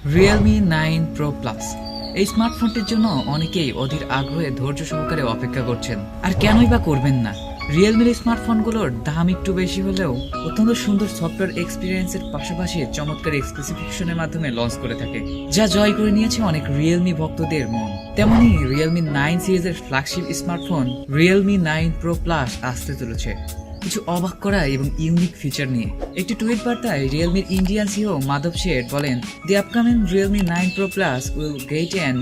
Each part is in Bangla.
Realme 9 Pro Plus এই স্মার্টফোনটির জন্য অনেকেই অধীর আগ্রহে ধৈর্য সহকারে অপেক্ষা করছেন। আর কেনই বা করবেন না? রিয়েলমির স্মার্টফোনগুলোর দাম একটু বেশি হলেও অত্যন্ত সুন্দর সফটওয়্যার এক্সপিরিয়েন্সের পাশাপাশি চমৎকার স্পেসিফিকেশনের মাধ্যমে লঞ্চ করে থাকে, যা জয় করে নিয়েছে অনেক রিয়েলমি ভক্তদের মন। তেমনি রিয়েলমি 9 সিরিজের flagship smartphone Realme 9 pro plus আসতে চলেছে কিছু অবাক করা এবং ইউনিক ফিচার নিয়ে। একটি টুইট বার্তায় রিয়েলমির ইন্ডিয়ান সিও মাধব শেঠ বলেন, the upcoming Realme 9 pro plus will get an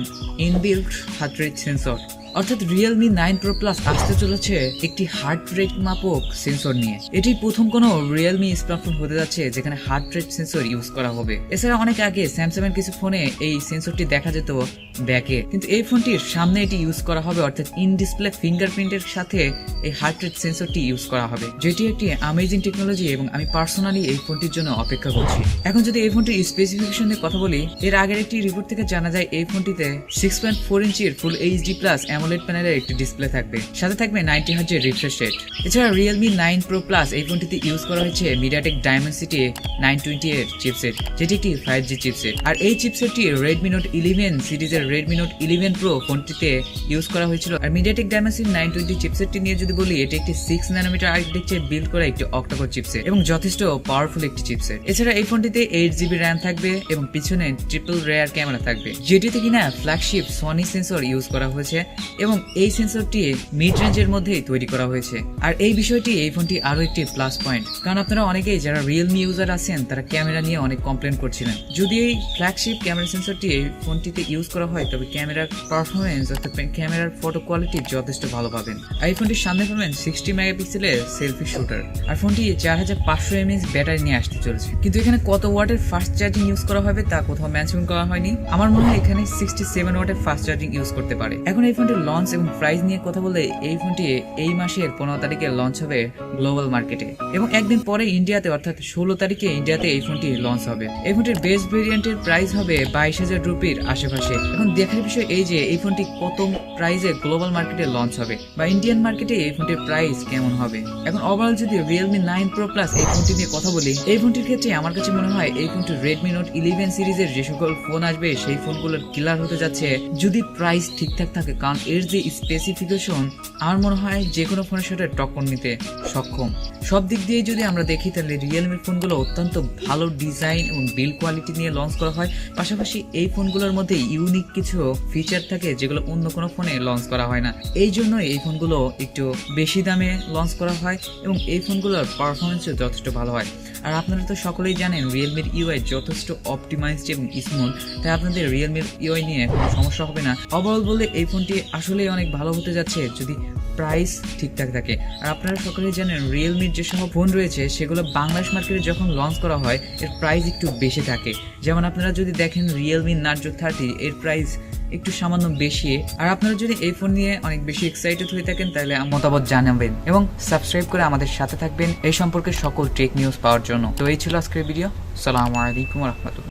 inbuilt heart rate sensor. অর্থাৎ রিয়েলমি 9 প্রো প্লাস আসতে চলেছে একটি হার্ট রেট মাপক সেন্সর নিয়ে। এটি প্রথম কোনো রিয়েলমি স্মার্টফোন হতে যাচ্ছে যেখানে হার্ট রেট সেন্সর ইউজ করা হবে। এছাড়া অনেক আগে স্যামসাং এর কিছু ফোনে এই সেন্সরটি দেখা যেত ব্যাকে, কিন্তু এই ফোনটির সামনে এটি ইউজ করা হবে, অর্থাৎ ইন ডিসপ্লে ফিঙ্গারপ্রিন্টের সাথে এই হার্ট রেট সেন্সরটি ইউজ করা হবে, যেটি একটি অ্যামেজিং টেকনোলজি এবং আমি পার্সোনালি এই ফোনটির জন্য অপেক্ষা করছি। এখন যদি এই ফোনটির স্পেসিফিকেশন নিয়ে কথা বলি, এর আগের একটি রিপোর্ট থেকে জানা যায় এই ফোনটিতে 6.4 ইঞ্চির ফুল এইচডি প্লাস অ্যামোলেড প্যানেলের একটি ডিসপ্লে থাকবে, সাথে থাকবে 90 হার্জের রিফ্রেশ রেট। এছাড়া রিয়েলমি 9 প্রো প্লাস এই ফোনটিতে ইউজ করা হয়েছে মিডিয়াটেক ডায়মেনসিটি 920 এর চিপসেট, যেটি একটি 5G চিপসেট। আর এই চিপসেটটি রেডমি নোট 11 সিরিজের রেডমি নোট 11 প্রো ফোনটিতে ইউজ করা হয়েছিল। আর মিডিয়াটেক ডায়মেনসিটি 920 চিপসেটটি নিয়ে যদি বলি, এটি একটি 6 ন্যানোমিটার আর্কিটেকচার বিল্ড করা একটি অক্টাকোর চিপসেট এবং যথেষ্ট পাওয়ারফুল একটি চিপসেট। এছাড়া এই ফোনটিতে 8GB র্যাম থাকবে এবং পিছনে ট্রিপল রেয়ার ক্যামেরা থাকবে, যেটিতে কিনা ফ্ল্যাগশিপ সনি সেন্সর ইউজ করা হয়েছে এবং এই সেন্সরটি মিড রেঞ্জের মধ্যেই তৈরি করা হয়েছে। আর এই বিষয়টি এই ফোনটি আরো একটি প্লাস পয়েন্ট, কারণ আপনারা অনেকেই যারা রিয়েলমি ইউজার আছেন তারা ক্যামেরা নিয়ে অনেক কমপ্লেন করছিলেন। যদি এই ফ্ল্যাগশিপ ক্যামেরা সেন্সরটি এই ফোনটিতে ইউজ করা হয়, তবে ক্যামেরার পারফরমেন্স অর্থাৎ ক্যামেরার ফটো কোয়ালিটি যথেষ্ট ভালো পাবেন। আর এই ফোনটির সামনে পাবেন 60 মেগাপিক্সেলের সেলফি শুটার, আর ফোনটি 4500 mAh ব্যাটারি নিয়ে আসতে চলেছে। কিন্তু এখানে কত ওয়াটের ফাস্ট চার্জিং ইউজ করা হবে তা কোথাও মেনশন করা হয়নি। আমার মনে হয় এখানে 67 ওয়াটের ফাস্ট চার্জিং ইউজ করতে পারে। এখন এই ফোনটির লঞ্চ এবং প্রাইস নিয়ে কথা বললে, এই ফোনটি এই মাসের 15 তারিখে লঞ্চ হবে গ্লোবাল মার্কেটে এবং একদিন পরে ইন্ডিয়াতে অর্থাৎ 16 তারিখে ইন্ডিয়াতে এই ফোনটি লঞ্চ হবে। এই ফোনটির বেস্ট ভেরিয়েন্টের প্রাইস হবে 22,000 রুপির আশেপাশে। এখন দেখার বিষয় এই যে এই ফোনটি কত প্রাইসে গ্লোবাল মার্কেটে লঞ্চ হবে বা ইন্ডিয়ান মার্কেটে এই ফোনটির প্রাইস কেমন হবে। এখন ওভারঅল যদি রিয়েলমি 9 প্রো প্লাস এই ফোনটি নিয়ে কথা বলি, এই ফোনটির ক্ষেত্রে আমার কাছে মনে হয় এই ফোনটি রেডমি নোট 11 সিরিজের যে সকল ফোন আসবে সেই ফোনগুলোর কিলার হতে যাচ্ছে, যদি প্রাইস ঠিকঠাক থাকে। কারণ এর যে স্পেসিফিকেশন আমার মনে হয় যে কোনো ফোনের সাথে টক্কর নিতে সক্ষম। সব দিক দিয়ে যদি আমরা দেখি, তাহলে রিয়েলমির ফোনগুলো অত্যন্ত ভালো ডিজাইন এবং বিল্ড কোয়ালিটি নিয়ে লঞ্চ করা হয়। পাশাপাশি এই ফোনগুলোর মধ্যে ইউনিক কিছু ফিচার থাকে যেগুলো অন্য কোনো ফোনে লঞ্চ করা হয় না। এই জন্য এই ফোনগুলো একটু বেশি দামে লঞ্চ করা হয় এবং এই ফোনগুলোর পারফরমেন্সও যথেষ্ট ভালো হয়। আর আপনারা তো সকলেই জানেন রিয়েলমির ইউআই যথেষ্ট অপটিমাইজড এবং স্মুথ, তাই আপনাদের রিয়েলমির ইউআই নিয়ে কোনো সমস্যা হবে না। ওভারঅল বলে এই ফোনটি আসলেই অনেক ভালো হতে যাচ্ছে যদি প্রাইস ঠিকঠাক থাকে। আর আপনারা সকলেই জানেন রিয়েলমির যে সব ফোন রয়েছে সেগুলো বাংলাদেশ মার্কেটে যখন লঞ্চ করা হয় এর প্রাইস একটু বেশি থাকে। যেমন আপনারা যদি দেখেন রিয়েলমি নার্জো 30 এর প্রাইস একটু সামান্য বেশি। আর আপনারা যদি এই ফোন নিয়ে অনেক বেশি এক্সাইটেড হয়ে থাকেন তাহলে মতামত জানাবেন এবং সাবস্ক্রাইব করে আমাদের সাথে থাকবেন এই সম্পর্কে সকল টেক নিউজ পাওয়ার জন্য। তো এই ছিল আজকের ভিডিও। আসসালামু আলাইকুম ওয়া রাহমাতুল্লাহ।